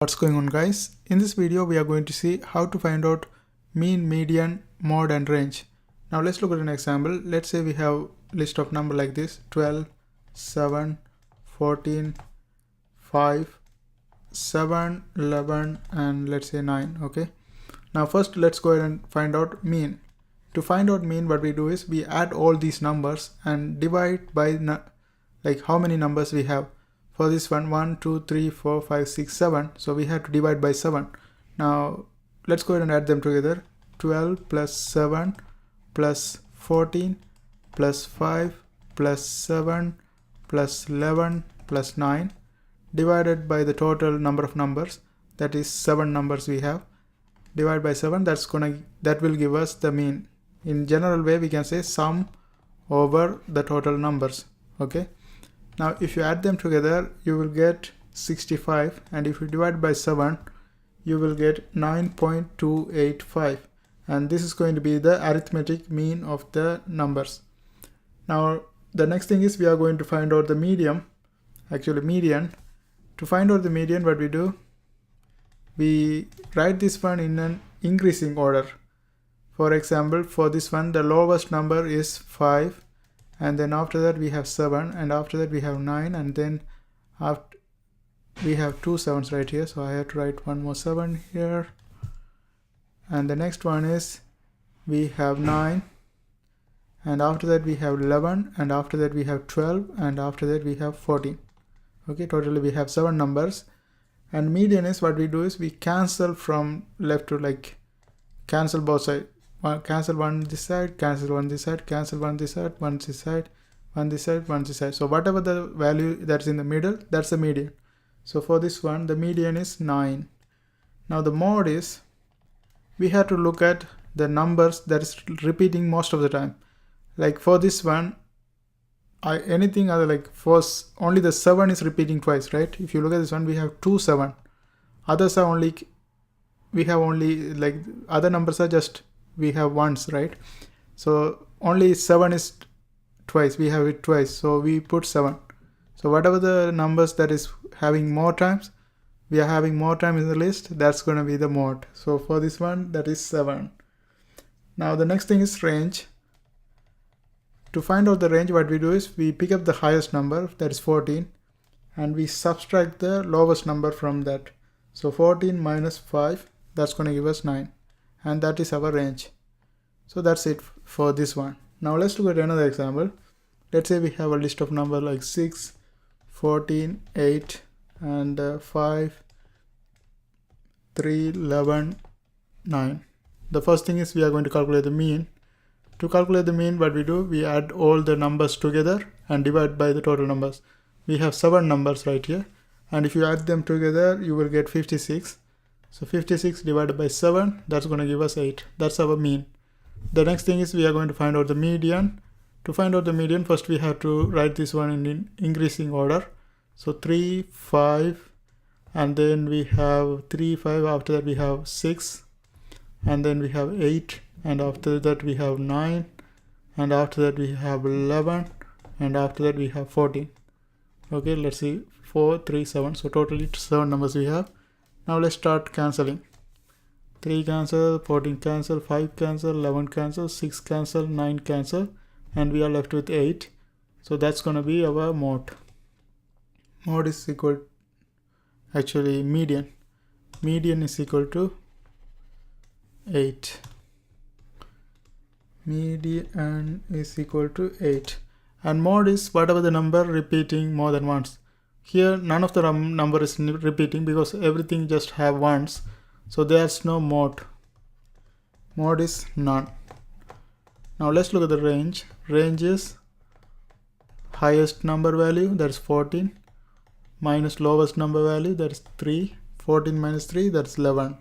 What's going on, guys? In this video we are going to see how to find out mean, median, mode and range. Now let's look at an example. Let's say we have list of number like this: 12, 7, 14, 5, 7, 11 and let's say 9. Okay, now first let's go ahead and find out mean. To find out mean, what we do is we add all these numbers and divide by like how many numbers we have. For this one, 1, 2, 3, 4, 5, 6, 7. So we have to divide by 7. Now let's go ahead and add them together. 12 plus 7 plus 14 plus 5 plus 7 plus 11 plus 9 divided by the total number of numbers, that is 7 numbers we have. Divide by 7, that will give us the mean. In general way we can say sum over the total numbers. Okay. Now if you add them together you will get 65, and if you divide by 7 you will get 9.285, and this is going to be the arithmetic mean of the numbers. Now the next thing is we are going to find out the median. To find out the median, what we do, we write this one in an increasing order. For example, for this one the lowest number is 5, and then after that we have 7, and after that we have 9, and then after we have 2 7s right here, so I have to write one more 7 here. And the next one is we have 9, and after that we have 11, and after that we have 12, and after that we have 14. Okay, totally we have 7 numbers. And median is, what we do is we cancel from left to like cancel both sides. Cancel one this side, cancel one this side, cancel one this side, one this side, one this side, one this side. So whatever the value that's in the middle, that's the median. So for this one the median is 9. Now the mode is, we have to look at the numbers that is repeating most of the time. Like for this one, anything other, like first only the 7 is repeating twice, right? If you look at this one, we have 2 7. Others are only, we have only like other numbers are just we have ones, right? So only 7 is twice, we have it twice, so we put 7. So whatever the numbers that is having more times, we are having more time in the list, that's going to be the mode. So for this one that is 7. Now the next thing is range. To find out the range, what we do is we pick up the highest number, that is 14, and we subtract the lowest number from that. So 14 minus 5, that's going to give us 9. And that is our range. So that's it for this one. Now let's look at another example. Let's say we have a list of numbers like 6, 14, 8 and 5, 3, 11, 9. The first thing is we are going to calculate the mean. To calculate the mean, what we do, we add all the numbers together and divide by the total numbers. We have 7 numbers right here, and if you add them together you will get 56. So 56 divided by 7, that's going to give us 8. That's our mean. The next thing is we are going to find out the median. To find out the median, first we have to write this one in increasing order. So 3, 5, and then we have 3, 5, after that we have 6, and then we have 8, and after that we have 9, and after that we have 11, and after that we have 14. Okay, let's see, 4, 3, 7. So totally 7 numbers we have. Now let's start cancelling. 3 cancel, 14 cancel, 5 cancel, 11 cancel, 6 cancel, 9 cancel, and we are left with 8. So that's going to be our mode. Mode is equal, actually median. Median is equal to 8. Median is equal to 8. And mode is whatever the number repeating more than once. Here none of the number is repeating because everything just have ones, so there's no mode. Mode is none. Now let's look at the range. Range is highest number value, that is 14, minus lowest number value, that is 3. 14 minus 3, that's 11.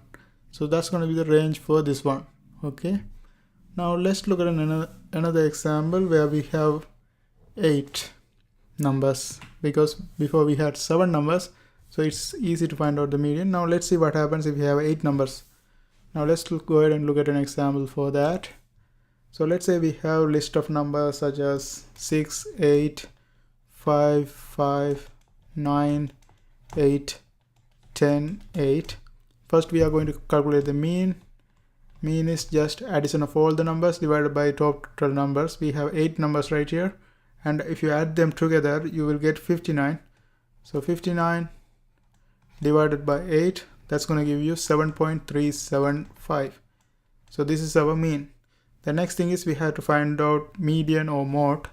So that's going to be the range for this one. Okay. Now let's look at another example where we have 8 numbers, because before we had 7 numbers, so it's easy to find out the median. Now let's see what happens if we have 8 numbers. Now let's go ahead and look at an example for that. So let's say we have a list of numbers such as 6, 8, 5, 5, 9, 8, 10, 8. First we are going to calculate the mean. Mean is just addition of all the numbers divided by total numbers. We have 8 numbers right here, and if you add them together you will get 59. So 59 divided by 8, that's going to give you 7.375. So this is our mean. The next thing is we have to find out median or mode.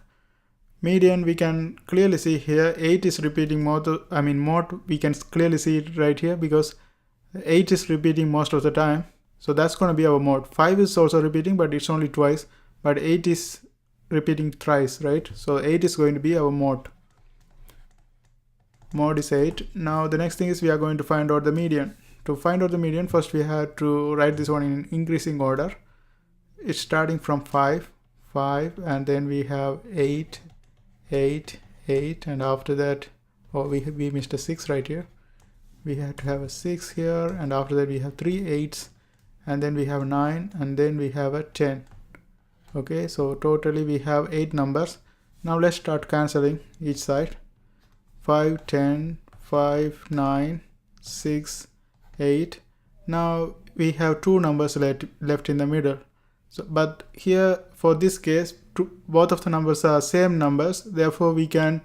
Median, we can clearly see here 8 is repeating mode we can clearly see it right here because 8 is repeating most of the time. So that's going to be our mode. 5 is also repeating, but it's only twice. But 8 is repeating thrice, right? So 8 is going to be our mode. Mode is 8. Now the next thing is we are going to find out the median. To find out the median, first we have to write this one in increasing order. It's starting from 5, 5, and then we have 8, 8, 8, and after that, we missed a 6 right here. We have to have a 6 here, and after that we have 3 8s, and then we have 9, and then we have a 10. Okay, so totally we have 8 numbers. Now let's start cancelling each side. 5, 10, 5, 9, 6, 8. Now we have 2 numbers left in the middle. So, but here for this case, both of the numbers are same numbers. Therefore, we can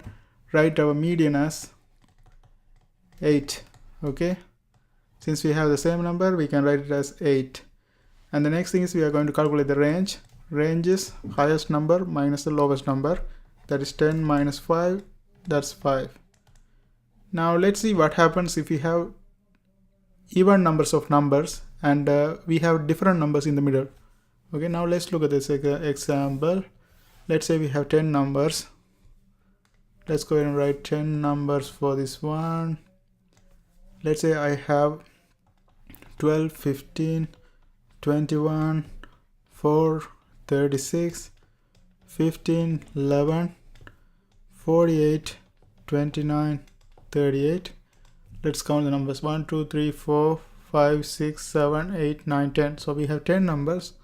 write our median as 8. Okay. Since we have the same number, we can write it as 8. And the next thing is we are going to calculate the range. Range is highest number minus the lowest number. That is 10 minus 5. That's 5. Now let's see what happens if we have even numbers of numbers and we have different numbers in the middle. Okay, now let's look at this example. Let's say we have 10 numbers. Let's go ahead and write 10 numbers for this one. Let's say I have 12, 15, 21, 4, 36, 15, 11, 48, 29, 38. Let's count the numbers 1, 2, 3, 4, 5, 6, 7, 8, 9, 10. So we have 10 numbers.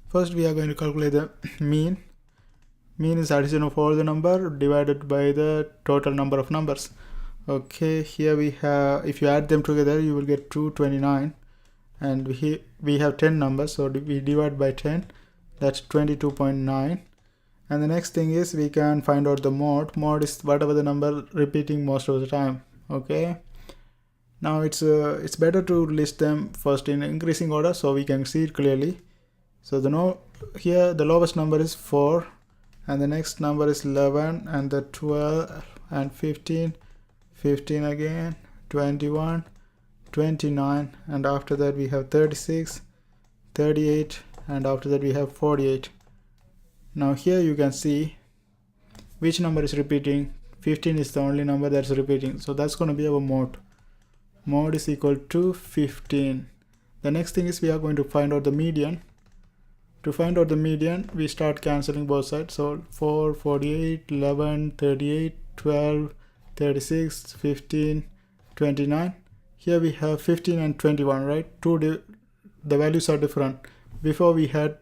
First we are going to calculate the mean. Mean is addition of all the number divided by the total number of numbers. Okay, here we have, if you add them together you will get 229, and we have 10 numbers, so we divide by 10, that's 22.9. And the next thing is we can find out the mode. Mode is whatever the number repeating most of the time. Okay, now it's better to list them first in increasing order so we can see it clearly. So here the lowest number is 4, and the next number is 11, and the 12 and 15, 15 again, 21, 29, and after that we have 36, 38, and after that we have 48. Now here you can see which number is repeating. 15 is the only number that's repeating, so that's going to be our mode. Mode is equal to 15. The next thing is we are going to find out the median. To find out the median, we start cancelling both sides. So 4, 48, 11, 38, 12, 36, 15, 29. Here we have 15 and 21, right? The values are different. Before we had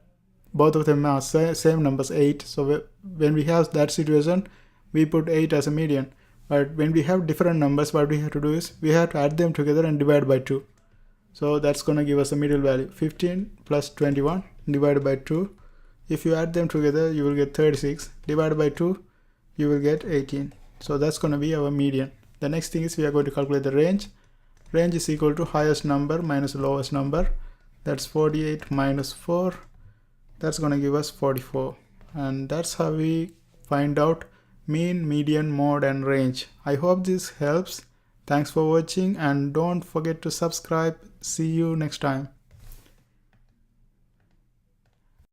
both of them are same numbers, 8. So when we have that situation, we put 8 as a median. But when we have different numbers, what we have to do is we have to add them together and divide by 2. So that's going to give us a middle value. 15 plus 21 divided by 2. If you add them together, you will get 36. Divided by 2, you will get 18. So that's going to be our median. The next thing is we are going to calculate the range. Range is equal to highest number minus lowest number. That's 48 minus 4. That's going to give us 44. And that's how we find out mean, median, mode, and range. I hope this helps. Thanks for watching, and don't forget to subscribe. See you next time.